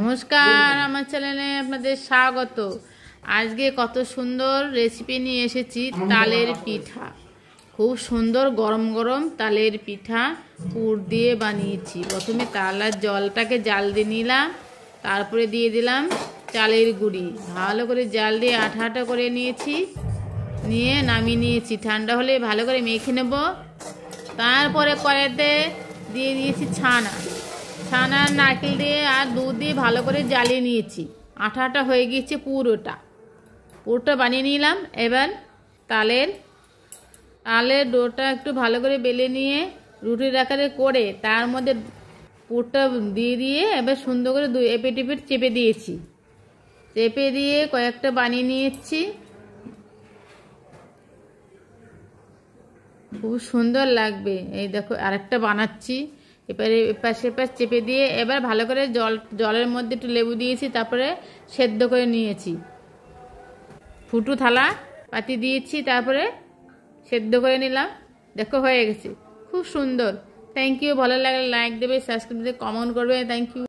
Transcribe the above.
নমস্কার, আমার চ্যানেলে আপনাদের স্বাগত। আজকে কত সুন্দর রেসিপি নিয়ে এসেছি, তালের পিঠা। খুব সুন্দর গরম গরম তালের পিঠা পুর দিয়ে বানিয়েছি। প্রথমে তালের জলটাকে জাল দিয়ে নিলাম, তারপরে দিয়ে দিলাম চালের গুঁড়ি। ভালো করে জাল দিয়ে আঠা আঠা করে নিয়েছি, নিয়ে নামিয়ে নিয়েছি। ঠান্ডা হলে ভালো করে মেখে নেব। তারপরে কড়াইতে দিয়ে দিয়েছি ছানা নারকেল দিয়ে আর দুধ দিয়ে ভালো করে জ্বালিয়ে নিয়েছি। আঠা আঠা হয়ে গিয়েছে পুরটা বানিয়ে নিলাম। এবার তালের ডোটা একটু ভালো করে বেলে নিয়ে রুটির আকারে করে তার মধ্যে পুরটা দিয়ে এবার সুন্দর করে এপিট এপিট চেপে দিয়েছি। চেপে দিয়ে কয়েকটা বানিয়ে নিয়েছি। খুব সুন্দর লাগবে। এই দেখো আরেকটা বানাচ্ছি। এবারে এপাশে চেপে দিয়ে এবার ভালো করে জলের মধ্যে একটু লেবু দিয়েছি, তারপরে সেদ্ধ করে নিয়েছি। ফুটো থালা পাতি দিয়েছি, তারপরে সেদ্ধ করে নিলাম। দেখো হয়ে গেছে, খুব সুন্দর। Thank you. ভালো লাগলে লাইক দেবে, সাবস্ক্রাইব দেবে, কমেন্ট করবে। Thank you.